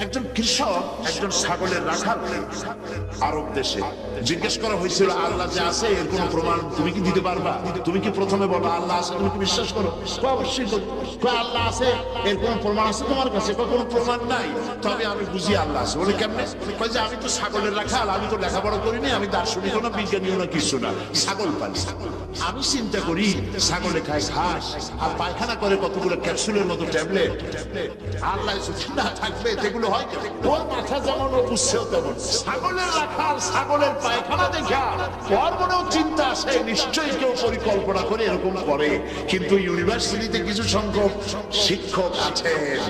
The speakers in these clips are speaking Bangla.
একজন কৃষক একজন ছাগলের রাখাল আরব দেশে জিজ্ঞেস করা হয়েছিল আল্লাহ যে আছে এর কোনো প্রমাণ তুমি কি দিতে পারবা? তুমি কি প্রথমে বলো আল্লাহ আছে, তুমি কি বিশ্বাস করো? অবশ্যই করি। আল্লাহ আছে এর কোনো প্রমাণ আছে তোমার কাছে? কোনো প্রমাণ নাই, তবে আমি বুঝি আল্লাহ আছে। বলে কেমনে? যে আমি তো ছাগলের রাখাল, আমি তো লেখাপড়া করিনি, আমি দার্শনিকও না বিজ্ঞানীও না কিছু না, ছাগল পালি। আমি চিন্তা করি ছাগলে খায় ঘাস আর পায়খানা করে কতগুলো ক্যাপসুলের মতো ট্যাবলেট, আল্লাহ না থাকবে সেগুলো হয়। ওর মাথা যেমন ও বুঝছেও তেমন। ছাগলের রাখাল ছাগলের পায়খানা দেখা ওর মনেও চিন্তা আসে নিশ্চয়ই কেউ পরিকল্পনা করে এরকম করে। কিন্তু ইউনিভার্সিটিতে কিছু সংখ্যক শিক্ষক আছেন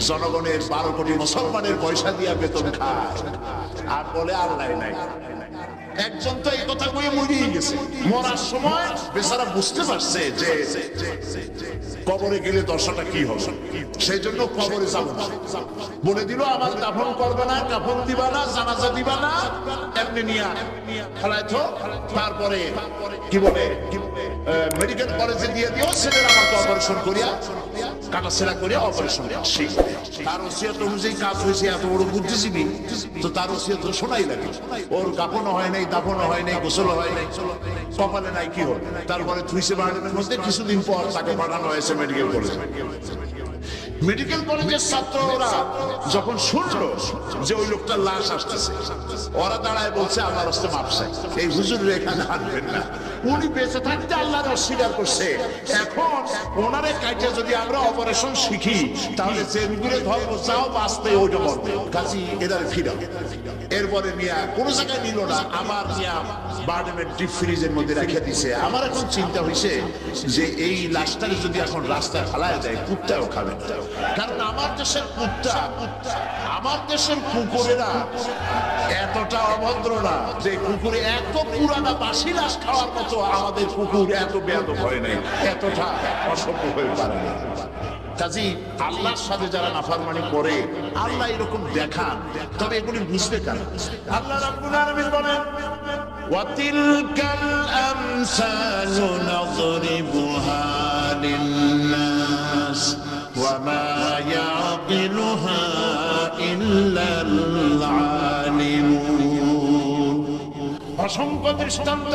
জনগণের 12 কোটি মুসলমানের পয়সা দিয়ে বেতন খায় আর বলে আল্লাহ নাই। একজন তো এই কথা কয়ে মরিয়ে গেছে, মরার সময় বেচারা বুঝতে পারছে যে কবরে গেলে দশাটা কি হবে, সেই জন্য কবরে যাব না। বলে দিল আমার দাফন করবে না, কাফন দিবা না, জানাজা দিবা না, এমনি নিয়ে ফেলাইতো। তারপরে কি বলে মেডিকেল কলেজে দিয়ে দিও, ছেলের আমাকে অপারেশন করিয়া কাটা ছেঁড়া করে অপারেশন। তার ওসিয়ত অনুযায়ী কাজ হয়েছে, এত বড় বুদ্ধিজীবী তো তার ওসিয়ত শোনাই লাগে। ওর কাফনও হয় নাই, দাফনও হয় নাই, গোসলও হয় নাই, কপালে নাই, কি হবে? তারপরে থুইছে বাড়ির মধ্যে কিছুদিন পর তাকে পাঠানো হয়েছে মেডিকেল কলেজে। মেডিকেল কলেজের ছাত্ররা যখন শুনলো যে ওই লোকটার লাশ আসতেছে, ওরা দাঁড়ায় বলছে আল্লাহর রাস্তে মাপ চাই, এই হুজুর এখানে আনবেন না। উনি বেঁচে থাকতে আল্লাহর অস্বীকার করছে, এখন ওনারে কাইটে যদি আমরা অপারেশন শিখি তাহলে যে রুগীরে ধরবো যাও বাঁচতে ওইটা মরবে, কাজী এদারে ফিরা। এরপরে মিয়া কোন জায়গায় নিল না, আমার মিয়া বার্ডেমের ডিপ ফ্রিজের মধ্যে রেখে দিছে। আমার এখন চিন্তা হয়েছে যে এই লাশটাকে যদি এখন রাস্তায় ফেলায় দেয় কুত্তাও খাবে না, কারণ আমার দেশের কুত্তা, আমার দেশের কুকুরেরা এতটা অভদ্র না যে কুকুরে এত পুরানা বাসি লাশ খাওয়ার মতো আমাদের কুকুর এত বেয়াদব হয় নাই, এতটা অসভ্য হয়ে পারে না। কাজী আল্লাহর সাথে যারা নাফরমানি করে আল্লাহ এরকম দেখান, তবে এগুলি বুঝবে কেন? আল্লাহ রাব্বুল আলামিন বলেন ওয়াতিলকাল আমসালু নাযরিবুহা লিন্নাস ওয়া মা ইয়াকিলুহা ইল্লাল আলিমুন। অসংখ্য দৃষ্টান্ত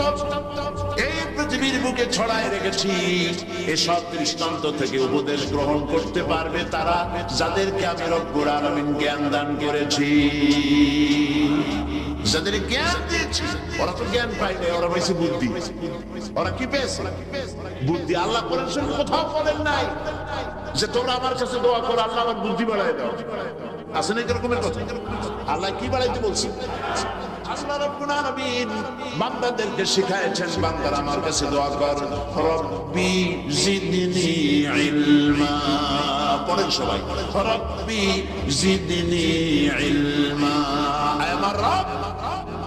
এই পৃথিবীর বুকে ছড়ায় রেখেছি, এসব দৃষ্টান্ত থেকে উপদেশ গ্রহণ করতে পারবে তারা যাদেরকে আমি রব্বুল আলামিন জ্ঞান দান করেছি। যাদের জ্ঞান দিয়েছি ওরা তো জ্ঞান পাইনি, ওরা পাইছে বুদ্ধি। ওরা কি পেয়েছে? বুদ্ধি। আল্লাহ কোরআন শরীফে কোথাও বলেন নাই যে তোমরা আমার কাছে দোয়া করো আল্লাহ আমার বুদ্ধি বাড়ায় দাও। আছে না এরকমের কথা? আল্লাহ কি বাড়াইতে বলছে? আল্লাহ রাব্বুল আলামিন বান্দাদেরকে শিখায়েছেন বান্দারা আমার কাছে দোয়া কর, রব্বি জিদনি ইলমা। পড়েন সবাই, রব্বি জিদনি ইলমা। আয় আমার রব,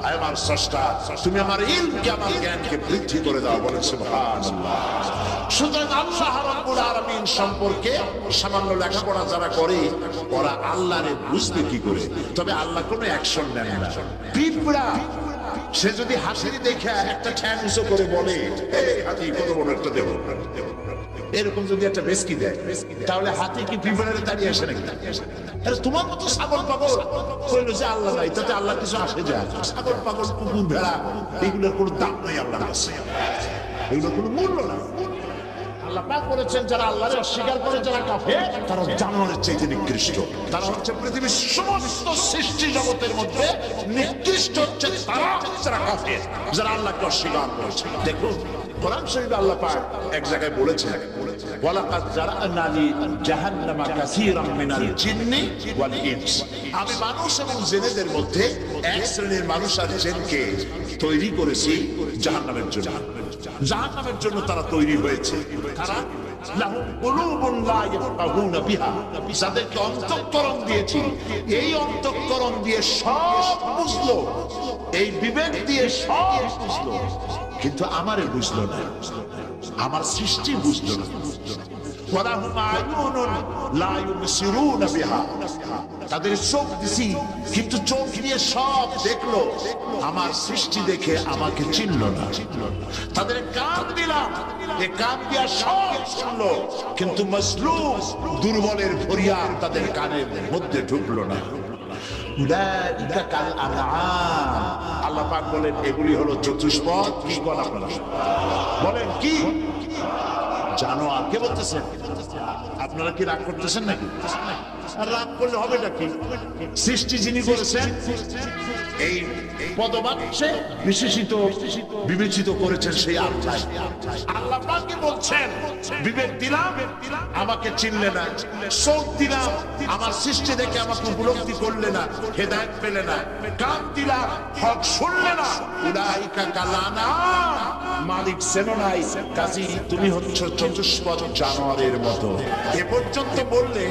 আয় আমার স্রষ্টা, তুমি আমার ইলমকে, আমার জ্ঞানকে বৃদ্ধি করে দাও। বলেন সুবহানাল্লাহ। সুতরাং আল্লাহ রাব্বুল আলামিন সম্পর্কে সামান্য লেখাপড়া যারা করে ওরা আল্লাহরে বুঝবে কি করে? তবে আল্লাহ কোনো অ্যাকশন নেন না। পিঁপড়া সে যদি হাসির দেখে একটা ঠ্যাং উঁচু করে বলে এই হাতি কত বড় একটা দেব, এরকম যদি একটা বেসকি দেয় তাহলে হাতি কি পিঁপড়ারে দাঁড়িয়ে আসে নাকি? তোমার মতো ছাগল পাগল কইলো যে আল্লাহ নাই, তাতে আল্লাহ কিছু আসে যায়? ছাগল পাগল কুকুর ভেড়া এগুলোর কোনো দাম নাই আল্লাহর কাছে, এগুলোর কোনো মূল্য নাই। আল্লাহ পাক বলেছেন যারা আল্লাহকে অস্বীকার করে, যারা কাফের, তারা জানোয়ারের চাইতে নিকৃষ্ট। তারা হচ্ছে পৃথিবীর সমস্ত সৃষ্টি জগতের মধ্যে নিকৃষ্ট হচ্ছে তারা, যারা কাফের, যারা আল্লাহকে অস্বীকার করেছে। দেখুন কোরআন শরীফে আল্লাহ পাক এক জায়গায় বলেছেন ওয়ালাকাদ জারা'না লিজাহান্নামা কাসীরাম মিনাল জিন্নি ওয়াল ইনস। আমি মানুষ এবং জিনেদের মধ্যে এক শ্রেণীর মানুষ আর জিনকে তৈরি করেছি জাহান্নামের জন্য। জাহান্নামের জন্য তারা তৈরি হয়েছে। তারা লাহুম কুলুবুন লা ইয়াফকাহুনা বিহা, যাদেরকে অন্তঃকরণ দিয়েছি, এই অন্তঃকরণ দিয়ে সব বুঝলো, এই বিবেক দিয়ে সব বুঝলো, কিন্তু আমারে বুঝলো না, আমার সৃষ্টি বুঝলো না। ওয়ালাহুম আয়ুনুন লা ইউবসিরুনা বিহা, তাদের চোখ দিছি কিন্তু চোখ দিয়ে সব দেখলো, আমার সৃষ্টি দেখে আমাকে চিনল না। তাদের কান দিলাম, এ কান দিয়া সব শুনলো, কিন্তু মজলুম দুর্বলের ফরিয়াদ তাদের কানের মধ্যে ঢুকলো না। উলাইকা কাল আনআম, আল্লাহ পাক বলেন এগুলি হলো চতুষ্পদ। কি বলেন আপনারা? বলেন কি? জানোয়ার। কে বলতেছেন? আপনারা কি রাগ করতেছেন নাকি? আর রাগ করলে হবে নাকি? সৃষ্টি যিনি করেছেন এই পদবাচ্যে বিশেষিত বিবেচিত করেছেন সেই আল্লাহ। আল্লাহ পাকই বলছেন বিবেক দিলাম আমাকে চিনলে না, চোখ দিলাম আমার সৃষ্টি দেখে আমাকে উপলব্ধি করলে না, হেদায়েত পেলে না, কান দিলাম হক শুনলে না। উলাইকা কাল আনআম, মালিক চেনো নাই, কাজী তুমি হচ্ছ চতুষ্পদ জানোয়ারের মতো। এ পর্যন্ত বললে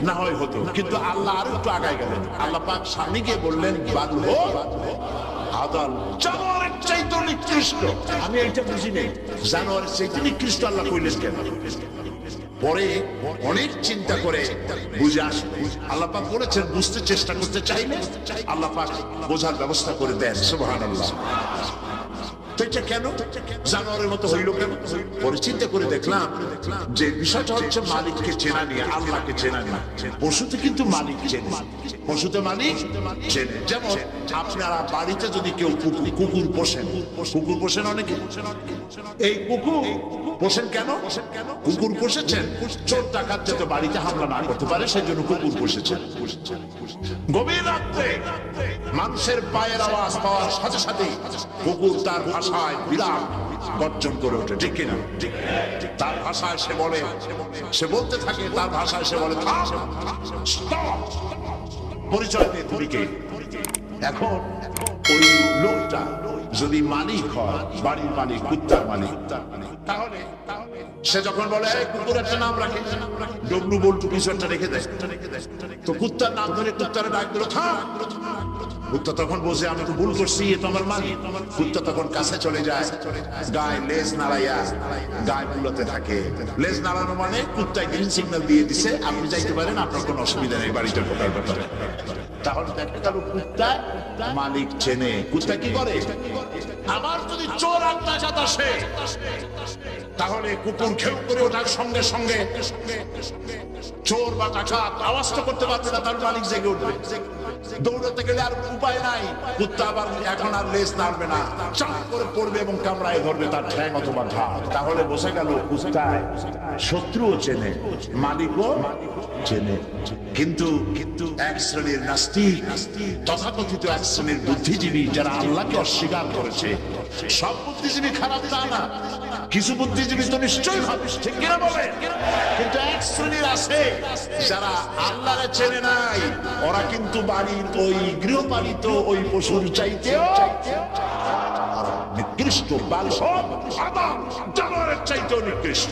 না হয় হতো, কিন্তু আল্লাহ আরো একটু আগায় গেলেন। আল্লাহ পাক সামনে গিয়ে বললেন বাল হো আদাল, জানোয়ারের চাইতে নিকৃষ্ট। আমি এইটা বুঝি নেই, জানোয়ারের চাইতে নিকৃষ্ট আল্লাহ কইলেন কেন? পরে অনেক চিন্তা করে বুঝে আসলে আল্লাহ পাক বলেছেন, বুঝতে চেষ্টা করতে চাইলে আল্লাহ পাক বোঝার ব্যবস্থা করে দেন। সুবহানাল্লাহ। এটা কেন জানোয়ারের মতো হইল কেন? পরে চিন্তা করে দেখলাম যে বিষয়টা হচ্ছে মালিককে চেনা নিয়ে, আল্লাহকে চেনা নিয়ে। পশুতে কিন্তু মালিক চেনে, পশুতে মালিক চেনে। যেমন আপনারা বাড়িতে যদি কেউ কুকুর পোষেন, কুকুর পোষেন অনেকে, এই কুকুর পোষেন কেন? কুকুর পোষেছেন চোর ডাকাত যাতে বাড়িতে হামলা না করতে পারে, সেই জন্য কুকুর পোষেছেন। গভীর রাত্রে মানুষের পায়ের আওয়াজ পাওয়ার সাথে সাথে কুকুর তার ভাষায় বিরাট গর্জন করে ওঠে, ঠিক কিনা? তার ভাষায় সে বলে, সে বলতে থাকে, তার ভাষায় সে বলে স্টপ, পরিচয় দিয়ে তুমি কে? এখন ওই লোকটা যদি মালিক হয়, বাড়ির মালিক, কুত্তার মালিক, তাহলে সে যখন বলে কুকুর একটা নাম রাখে, ডবলু বল্টু কিছু একটা রেখে দেয়, তো কুত্তার নাম ধরে কুত্তারে ডাক দিল থাম। কুত্তা তখন বোঝে আমি তো ভুল করছি, এ তো আমার মালিক। কুত্তা তখন কাছে চলে যায়, গায়ে লেজ নাড়াইয়া গায়ে বুলাতে থাকে। লেজ নাড়ানো মানে কুত্তায় গ্রিন সিগন্যাল দিয়ে দিছে, আপনি যাইতে পারেন, আপনার কোনো অসুবিধা নেই বাড়িতে ঢোকার ব্যাপারে। তাহলে দেখা গেল কুত্তা মালিক চেনে। কুত্তা কি করে? আবার যদি চোর আত্মাচাত আসে, তাহলে কুকুর খেউ করে ওঠার সঙ্গে সঙ্গে চোর বা ডাকাত আওয়াজ তো করতে পারবে না, তার মালিক জেগে উঠবে। দৌড়াতে গেলে আর উপায় নাই, কুত্তা আবার এখন আর লেজ নাড়বে না, চাপ করে পড়বে এবং কামড়ায় ধরবে তার ঠ্যাং অথবা ঘাড়। তাহলে বোঝা গেল কুত্তায় শত্রুও চেনে, মালিকও চেনে। কিন্তু এক শ্রেণীর নাস্তিক, তথাকথিত এক শ্রেণীর বুদ্ধিজীবী যারা আল্লাহকে অস্বীকার করেছে, সব বুদ্ধিজীবী খারাপ তা না, কিছু বুদ্ধিজীবী তো নিশ্চয়ই ভাবে, ঠিক কিনা বলে? কিন্তু এক শ্রেণীর আছে যারা আল্লাহরে চেনে নাই, ওরা কিন্তু বাড়ির ওই গৃহপালিত ওই পশুর চাইতেও নিকৃষ্ট, জানোয়ারের চাইতেও নিকৃষ্ট।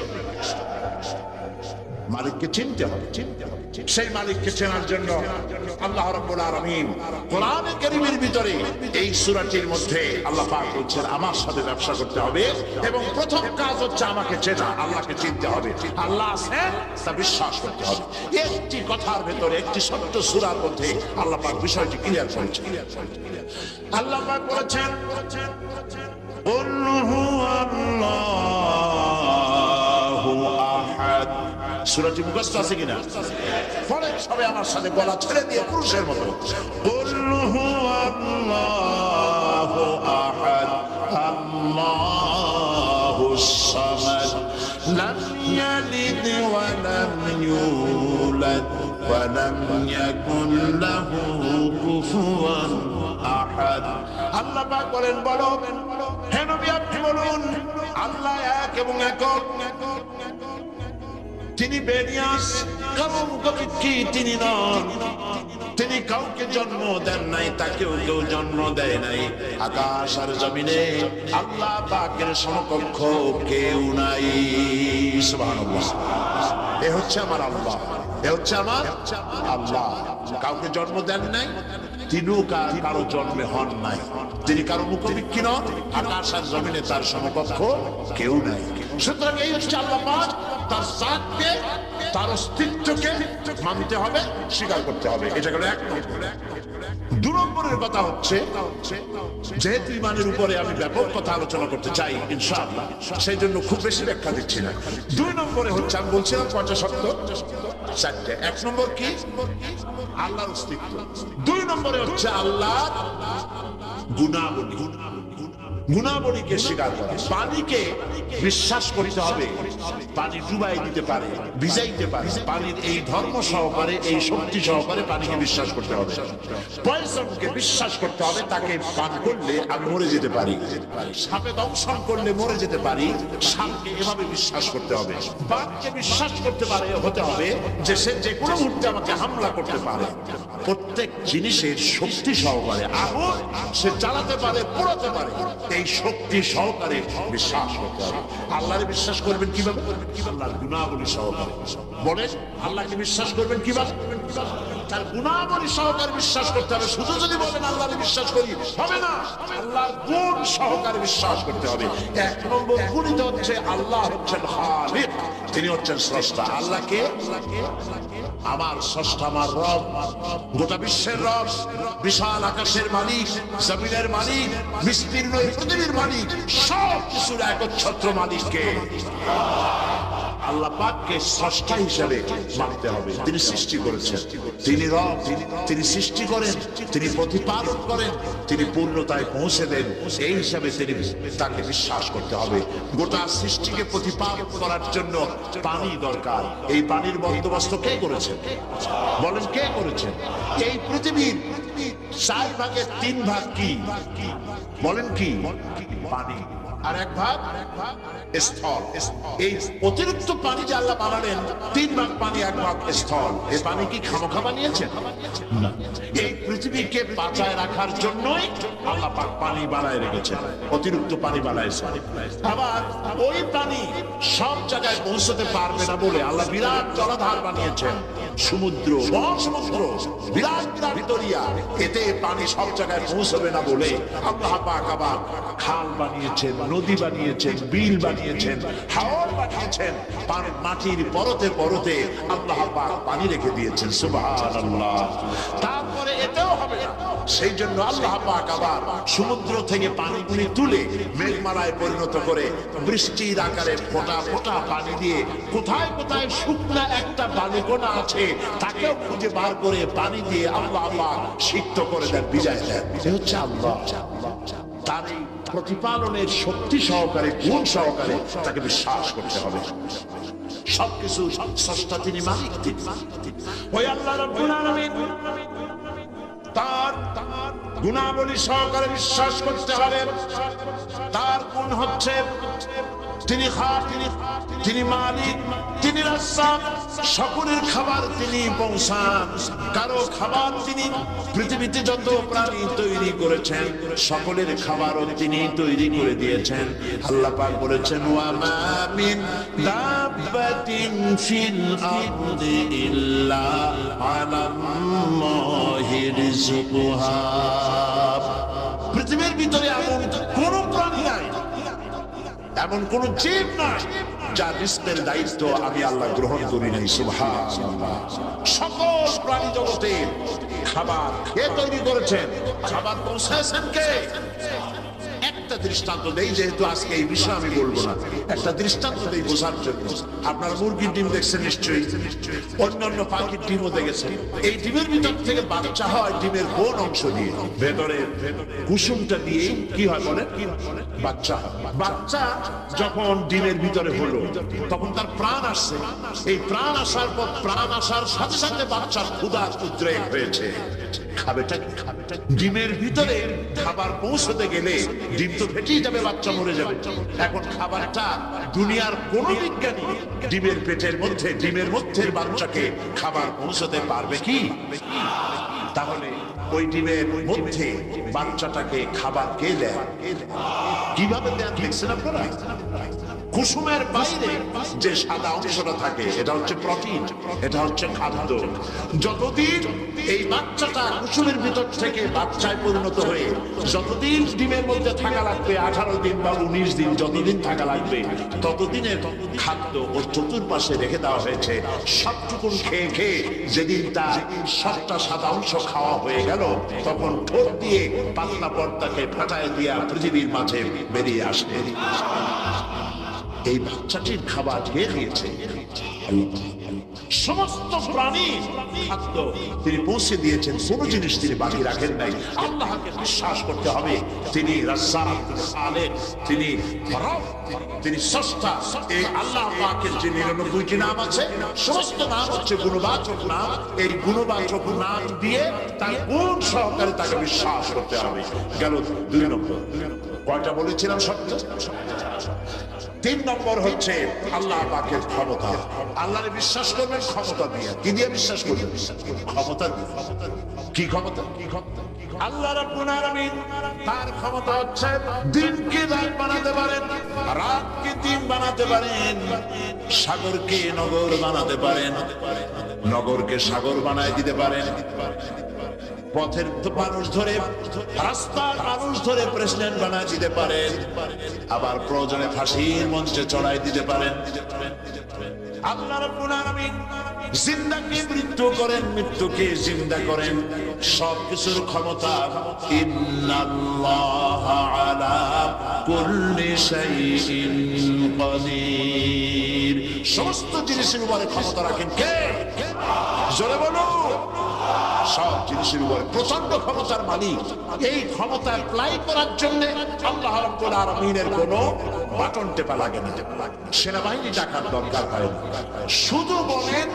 মালিককে চিনতে হবে। সেই মালিককে চেনার জন্য আল্লাহ রাব্বুল আলামিন কোরআনে কারীমের ভিতরে এই সূরাটির মধ্যে আল্লাহ পাক বলছেন আমার সাথে ব্যবসা করতে হবে, এবং প্রথম কাজ হচ্ছে আমাকে চেনা, আল্লাহকে চিনতে হবে। আল্লাহ আছেন তা বিশ্বাস করতে হবে। একটি কথার ভেতরে, একটি ছোট্ট সূরার মধ্যে আল্লাহ পাক বিষয়টি ক্লিয়ার করেছেন। আল্লাহ পাক বলেছেন কুল হুয়াল্লাহু আহাদ। সূরাটি মুখস্থ আছে কিনা? পড়েন সবাই আমার সাথে, গলা ছেড়ে দিয়ে পুরুষের মতো। কুল হুয়াল্লাহু আহাদ আল্লাহুস সামাদ লাম ইয়ালিদ ওয়া লাম ইউলাদ ওয়া লাম ইয়াকুল লাহু কুফুয়ান আহাদ। আল্লাহ পাক বলেন, বলো হে নবী আপনি বলুন, আল্লাহ এক এবং একক, তিনি বেনিয়াস, কারো মুখাপেক্ষী তিনি নন। তিনি কাউকে জন্ম দেন নাই, তাকেও কেউ জন্ম দেয় নাই। আকাশ আর জমিনে আল্লাহ পাকের সমকক্ষ কেউ নাই। সুবহানাল্লাহ। এ হচ্ছে আমার আল্লাহ, এ হচ্ছে আমার আল্লাহ। কাউকে জন্ম দেন নাই, তিনিও কারো জন্মে হন নাই। তিনি কারো মুখাপেক্ষী নন, আকাশ আর জমিনে তার সমকক্ষ কেউ নাই। সুতরাং এই হচ্ছে আল্লাহ পাক। তার জাতকে, তার অস্তিত্বকে মানতে হবে, স্বীকার করতে হবে। এটা গেল এক নম্বর। 2 নম্বরের কথা হচ্ছে, যেহেতু ইমানের উপরে আমি ব্যাপক কথা আলোচনা করতে চাই ইনশাআল্লাহ, সেই জন্য খুব বেশি ব্যাখ্যা দিচ্ছি না। 2 নম্বরে হচ্ছে, আমি বলছিলাম 5টা শর্ত, 4টে। 1 নম্বর কি? আল্লাহর অস্তিত্ব। 2 নম্বরে হচ্ছে আল্লাহর গুণাবলী, গুণাবলীকে স্বীকার করা। পানিকে বিশ্বাস করতে হবে, পানি ডুবাই দিতে পারে, ভিজাইতে পারে। পানির এই ধর্ম সহকারে, এই শক্তি সহকারে পানিকে বিশ্বাস করতে হবে। পয়জনকে বিশ্বাস করতে হবে, তাকে পান করলে আমি মরে যেতে পারি। সাপে দংশন করলে মরে যেতে পারি, সাপকে এভাবে বিশ্বাস করতে হবে। বাঘকে বিশ্বাস করতে পারে, হতে হবে যে সে যে কোনো মুহূর্তে আমাকে হামলা করতে পারে। প্রত্যেক জিনিসের শক্তি সহকারে, আগুন সে জ্বালাতে পারে, পোড়াতে পারে, এই শক্তি সহকারে বিশ্বাস করতে হবে। আল্লাহরে বিশ্বাস করবেন কিভাবে? আল্লাহর গুণাবলী সহকারে। বলেন, আল্লাহকে বিশ্বাস করবেন কিভাবে? তার গুণাবলী সহকারে বিশ্বাস করতে হবে। শুধু যদি বলেন আল্লাহরে বিশ্বাস করি, হবে না। আল্লাহর গুণ সহকারে বিশ্বাস করতে হবে। 1 নম্বর গুণিত হচ্ছে আল্লাহ হচ্ছেন খালিক, তিনি হচ্ছেন স্রষ্টা। আল্লাহকে আমার স্রষ্টা, আমার রব, গোটা বিশ্বের রব, বিশাল আকাশের মালিক, জমিনের মালিক, বিস্তীর্ণ পৃথিবীর মালিক, সব কিছুর একচ্ছত্র মালিককে, আল্লাহ পাককে স্রষ্টা হিসেবে মানতে হবে। তিনি সৃষ্টি করেছেন, তিনি রব, তিনি সৃষ্টি করেন, তিনি প্রতিপালন করেন, তিনি পূর্ণতায় পৌঁছে দেন। এই হিসাবে তিনি, তাকে বিশ্বাস করতে হবে। গোটা সৃষ্টিকে প্রতিপালন করার জন্য পানি দরকার। এই পানির বন্দোবস্ত কে করেছেন? বলেন, কে করেছেন? এই পৃথিবীর 4 ভাগের 3 ভাগ কি? বলেন কি? পানি। আর 1 ভাগ স্থল। এই অতিরিক্ত পানি যে আল্লাহ বানালেন, 3 ভাগ পানি, 1 ভাগ স্থল। এই পানি কি খামোখা বানিয়েছেন? না। এই পৃথিবীকে বাঁচায় রাখার জন্যই আল্লাহ পাক পানি বানায় রেখেছেন, অতিরিক্ত পানি বানাইছেন। আবার ওই পানি সব জায়গায় পৌঁছতে পারবে না বলে আল্লাহ বিরাট জলাধার বানিয়েছেন, সমুদ্র, মহাসমুদ্র, বিরাট বিরাট দরিয়া। এতে পানি সব জায়গায় পৌঁছবে না বলে আল্লাহ পাক আবার খাল বানিয়েছেন, নদী বানিয়েছেন, বিল বানিয়েছেন, হাওর বানিয়েছেন। মাটির পরতে পরতে আল্লাহ পাক পানি রেখে দিয়েছেন। সুবহানাল্লাহ। তারপরে এটাও হবে না, সেই জন্য আল্লাহ পাক আবার সমুদ্র থেকে পানিগুলি তুলে মেঘমালায় পরিণত করে বৃষ্টির আকারে ফোঁটা ফোঁটা পানি দিয়ে কোথায় কোথায় শুকনা একটা বালিকণা আছে তাকেও খুঁজে বার করে পানি দিয়ে আল্লাহ পাক সিক্ত করে দেন, ভিজায় দেন। এটা হচ্ছে আল্লাহ। তার এই প্রতিপালনের শক্তি সহকারে, গুণ সহকারে তাকে বিশ্বাস করতে হবে। সবকিছু স্রষ্টা তিনি, মালিক তিনি। ওই আল্লাহ রাব্বুল আলামিন, তার গুণাবলী সহকারে বিশ্বাস করতে হবে। তার গুণ হচ্ছে তিনি খালিক, তিনি মালিক, তিনি রাজ্জাক। সকলের খাবার তিনি পৌঁছান, কারো খাবার তিনি। পৃথিবীতে যত প্রাণী তৈরি করেছেন, সকলের খাবারও তিনি তৈরি করে দিয়েছেন। আল্লাহ পাক বলেছেন, ওয়া মা মিন দাব্বাতিন ফিল আরদি ইল্লা আলাল্লাহি রিজকুহা। পৃথিবীর ভিতরে এমন কোন প্রাণী নাই, এমন কোন জীব নাই যার রিজকের দায়িত্ব আমি আল্লাহ গ্রহণ করি নাই। সুবহানাল্লাহ। সকল প্রাণী জগতের খাবার কে তৈরি করেছেন? খাবার পৌঁছাচ্ছেন কে? একটা দৃষ্টান্ত দেই, যেহেতু আজকে এই বিষয় আমি বলবো না, একটা দৃষ্টান্ত দেই বোঝার জন্য। আপনারা মুরগির ডিম দেখছেন নিশ্চয়ই, অন্যান্য পাখির ডিমও দেখেছেন। এই ডিমের ভিতর থেকে বাচ্চা হয় ডিমের কোন অংশ দিয়ে? ভেতরে কুসুমটা দিয়ে কি হয় বলে? বাচ্চা হয়। বাচ্চা যখন ডিমের ভিতরে হলো, তখন তার প্রাণ আসছে। এই প্রাণ আসার পর, প্রাণ আসার সাথে সাথে বাচ্চার ক্ষুধা উদ্রেক হয়েছে। খাবেটা কি? ডিমের ভিতরে খাবার পৌঁছতে গেলে ডিম তো ফেটেই যাবে, বাচ্চা মরে যাবে। এখন খাবারটা দুনিয়ার কোন বিজ্ঞানী ডিমের পেটের মধ্যে, ডিমের মধ্যে বাচ্চাকে খাবার পৌঁছতে পারবে কি? তাহলে ওই ডিমের মধ্যে বাচ্চাটাকে খাবার কে দেয়? কিভাবে দেন দেখছেন আপনারা? কুসুমের বাইরে যে সাদা অংশটা থাকে এটা হচ্ছে প্রোটিন, এটা হচ্ছে খাদ্য। যতদিন এই বাচ্চাটা কুসুমের ভিতর থেকে বাচ্চায় পরিণত হয়ে যতদিন ডিমের মধ্যে থাকা লাগবে, 18 দিন বা 19 দিন, যতদিন থাকা লাগবে ততদিনের খাদ্য ওর চতুর্পাশে রেখে দেওয়া হয়েছে। সবটুকুন খেয়ে খেয়ে যেদিন তার সবটা সাদা অংশ খাওয়া হয়ে গেল, তখন ঠোঁট দিয়ে পাতলা পর্দাকে ফাটায় দিয়া পৃথিবীর মাঝে বেরিয়ে আসে। এই বাচ্চাটির খাবার কে দিয়েছে? সমস্ত প্রাণী খাদ্য তিনি পৌঁছে দিয়েছেন, কোন জিনিস তিনি বাকি রাখেন নাই। আল্লাহকে বিশ্বাস করতে হবে, তিনি রাজ্জাক, তিনি খালেক, তিনি রব, তিনি স্রষ্টা। এই আল্লাহ পাকের যে 99টি নাম আছে, সমস্ত নাম হচ্ছে গুণবাচক নাম। এই গুণবাচক নাম দিয়ে তার গুণ সহকারে তাকে বিশ্বাস করতে হবে। গেল 2 নম্বর। কয়টা বলেছিলাম? শব্দ। 3 নম্বর হচ্ছে আল্লাহ পাকের ক্ষমতা। আল্লাহরে বিশ্বাস করবেন ক্ষমতা দিয়ে। কি দিয়ে বিশ্বাস করবেন? ক্ষমতা দিয়ে। কি ক্ষমতা? আল্লাহ রাব্বুল আলামিন তার ক্ষমতা হচ্ছে দিনকে রাত বানাতে পারেন, রাতকে দিন বানাতে পারেন, সাগরকে নগর বানাতে পারেন, নগরকে সাগর বানায় দিতে পারেন, পথের মানুষ ধরে, রাস্তার মানুষ ধরে প্রেসিডেন্ট বানায় দিতে পারেন, আবার প্রয়োজনে ফাঁসির মঞ্চে চড়াই দিতে পারেন। আল্লাহ রাব্বুল আলামিন জিন্দাকে মৃত্যু করেন, মৃত্যুকে জিন্দা করেন, সবকিছুর ক্ষমতা। ইন্নাল্লাহা আলা কুল্লি শাইইন কাদির। সমস্ত জিনিসের উপরে ক্ষমতা রাখেন কে? জোরে বলো। সব জিনিসের উপরে প্রচন্ড ক্ষমতার মালিক। এই ক্ষমতা অ্যাপ্লাই করার জন্য আল্লাহ রাব্বুল আলামিনের কোনো বাটন টেপা লাগে না, সেনাবাহিনী টাকার দরকার হয় না। শুধু বলেন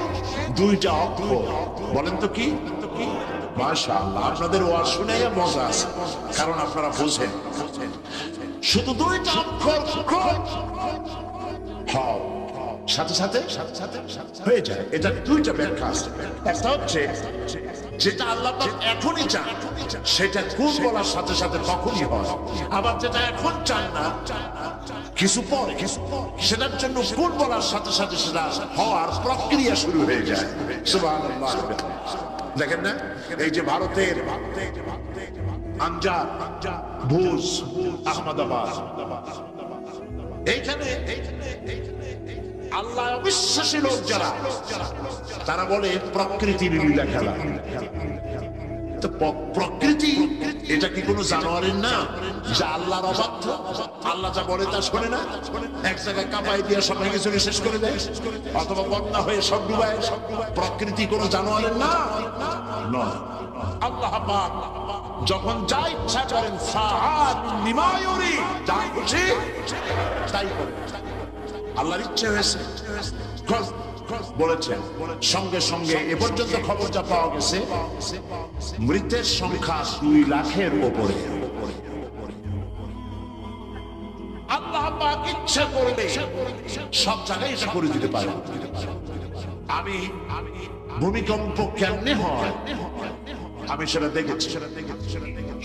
2টা অক্ষর। বলেন তো কি? মাশাআল্লাহ, আপনাদের ওয়াজ শুনে মজা আছে, কারণ আপনারা বোঝেন। শুধু 2টা অক্ষর হও, সাথে সাথে হয়ে যায়। এটা 2টা ব্যাখ্যা আছে। একটা হচ্ছে যেটা আল্লাহ পাক এখনই চান, সেটা কোন বলার সাথে সাথে তখনই হয়। আবার যেটা এখন চান না, কিছু পরে, সেটার জন্য কোন বলার সাথে সাথে সেটা হওয়ার প্রক্রিয়া শুরু হয়ে যায়। সুবহানাল্লাহ। দেখেন না, এই যে ভারতের আনজাদ, ভুজ, আহমদাবাদ, এইখানে আল্লাহ অবিশ্বাসী লোক যারা, তারা বলে প্রকৃতির লীলা খেলা। তো প্রকৃতি এটা কি কোনো জানোয়ারের না, যা আল্লাহর অবাধ্য? আল্লাহ যা বলে তা শোনে না, এক জায়গায় কাঁপাই দিয়ে সবাই কিছুকে শেষ করে দেয়, অথবা বন্যা হয়ে সব ডুবায়। প্রকৃতি কোনো জানোয়ারের না, নয়। আল্লাহ পাক যখন যা ইচ্ছা করেন, ফাআল লিমা ইউরি, যা খুশি তাই করেন। আল্লাহর ইচ্ছে হয়েছে বলেছেন। সঙ্গে সঙ্গে এ পর্যন্ত খবর যা পাওয়া গেছে, মৃতের সংখ্যা 2 লাখের উপরে। আল্লাহ পাক ইচ্ছা করলে সব জায়গায় এটা করে দিতে পারে। আমি ভূমিকম্প কেমনে হয় আমি সেটা দেখেছি।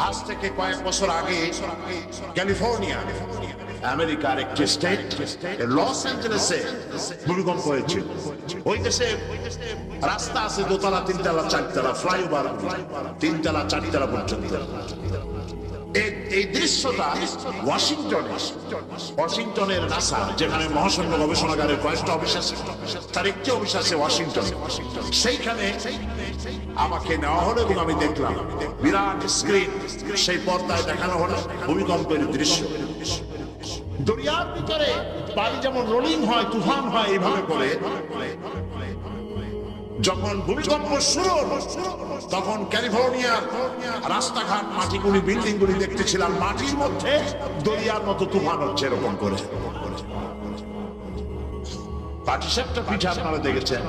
আজ থেকে কয়েক বছর আগে ক্যালিফোর্নিয়া, আমেরিকার একটি স্টেট, লস অ্যাঞ্জেলেসে ভূমিকম্প হয়েছে। ওই দেশে রাস্তা আছে 2 তলা, 3 তলা, 4 তলা, ফ্লাইওভার 3 তলা, 4 তলা পর্যন্ত। এই দৃশ্যটা ওয়াশিংটনের নাসা, যেখানে মহাশূন্য গবেষণাগারের কয়েকটা অফিস আছে, তার একটি অফিস আছে ওয়াশিংটনে। সেইখানে আমাকে নেওয়া হলো এবং আমি দেখলাম বিরাট স্ক্রিন, সেই পর্দায় দেখানো হলো ভূমিকম্পের দৃশ্য। দরিয়ার ভিতরে পানি যেমন রোলিং হয়, তুফান হয়, এইভাবে করে যখন ভূমিকম্প শুরু হলো, তখন ক্যালিফোর্নিয়ার রাস্তাঘাট, মাটিগুলি, বিল্ডিংগুলি দেখতেছিলাম মাটির মধ্যে দরিয়ার মতো তুফান হচ্ছে, এরকম করে। পাটিসাপটা পিঠা আপনারা দেখেছেন,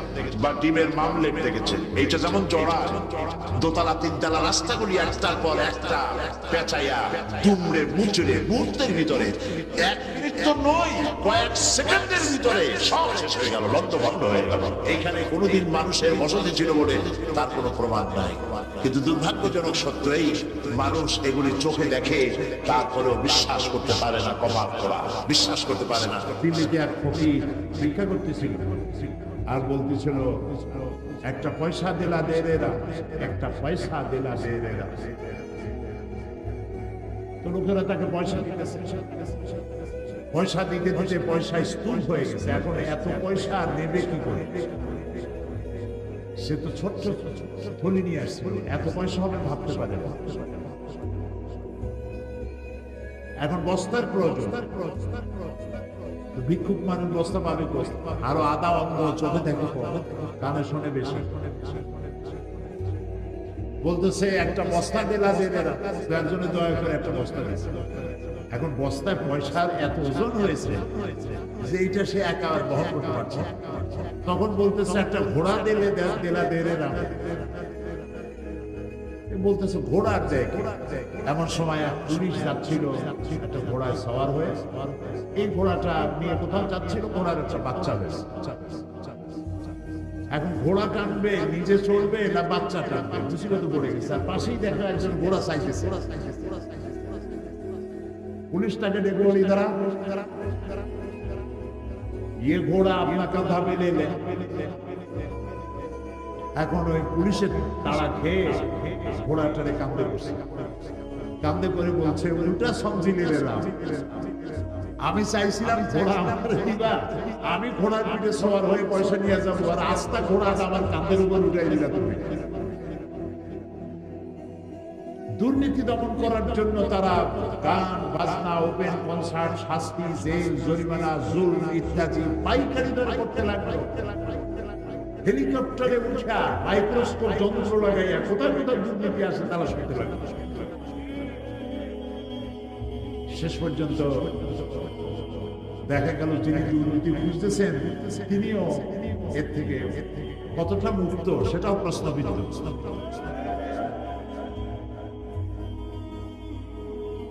বা ডিমের মামলেট দেখেছেন। এইটা যেমন জড়া 2 তলা 3 তলা রাস্তাগুলি একটার পর একটা পেঁচাইয়া, দুমড়ে মুচড়ে মুহূর্তের ভিতরে 1 মিনিট তো নয়, কয়েক সেকেন্ডের ভিতরে সব শেষ হয়ে গেল, লন্ডভন্ড হয়ে গেল। এইখানে কোনোদিন মানুষের বসতি ছিল বলে তার কোনো প্রমাণ নাই। কিন্তু দুর্ভাগ্যজনক সত্য এই, মানুষ এগুলি চোখে দেখে, তারপরেও বিশ্বাস করতে পারে না, কপাল খোলা, বিশ্বাস করতে পারে না। দিল্লিতে এক ফকির ভিক্ষা করতেছিল আর বলতেছিল, একটা পয়সা দিলা দে রে রা, একটা পয়সা দিলা দে রে রা। তো লোকেরা তাকে পয়সা দিতেছে, পয়সা দিতে দিতে পয়সা স্তূপ হয়ে গেছে। এখন এত পয়সা নেবে কি করে? সে তো ছোট্ট থলি নিয়ে আসছে, এত পয়সা হবে ভাবতে পারে না। এখন বস্তার প্রয়োজন, তো ভিক্ষুক মানুষ বস্তা পাবে কোথায়? আরো আধা অন্ধ, চোখে থাকে কম, কানে শোনে বেশি। বলতেছে একটা বস্তা দিলা দে রে রা, তো একজনে দয়া করে একটা বস্তা দিয়েছে। এখন বস্তায় পয়সার এত ওজন হয়েছে যে এইটা সে একা বহন করতে পারছে। তখন বলতেছে একটা ঘোড়া দিলা দে রে রা, বলতেছে ঘোড়ার দেয়। এমন সময় এক পুলিশ যাচ্ছিল একটা ঘোড়ায় সওয়ার হয়ে, এই ঘোড়াটা নিয়ে কোথাও যাচ্ছিল, ঘোড়ার একটা বাচ্চা হয়েছে। এখন ঘোড়া টানবে, নিজে চলবে না বাচ্চা টানবে, মুসিবত পড়ে গেছে। আর পাশেই দেখা একজন ঘোড়া চাইতেছে। पुलिस ताके डेके बोली इधर ये घोड़ा अपना कंधा पे ले ले। এখন ওই পুলিশের তাড়া খেয়ে ঘোড়াটারে কাঁধে বসে, কাঁধে করে বলছে উল্টা সমঝি নিলাম, আমি চাইছিলাম ঘোড়া আমার দিবা, আমি ঘোড়ার পিঠে সওয়ার হয়ে পয়সা নিয়ে যাবো, আর আস্তা ঘোড়া আমার কাঁধের উপর উঠাই দিলা তুমি। দুর্নীতি দমন করার জন্য তারা গান বাজনা, ওপেন কনসার্ট, শাস্তি, জেল, জরিমানা, জুলম ইত্যাদি পাইকারি দরে করতে লাগলো। হেলিকপ্টারে উঠা মাইক্রোস্কোপ যন্ত্র লাগাইয়া কোথায় কোথায় দুর্নীতি আসে তালাশ করতে লাগলো। শেষ পর্যন্ত দেখা গেল যিনি দুর্নীতি বুঝতেছেন তিনিও এর থেকে কতটা মুক্ত সেটাও প্রশ্নবিদ্ধ।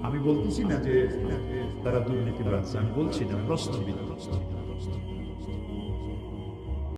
আমি বলতেছি না যে তারা দুর্নীতি বাড়ছে, আমি বলছি না, প্রশ্নবিদ্ধ।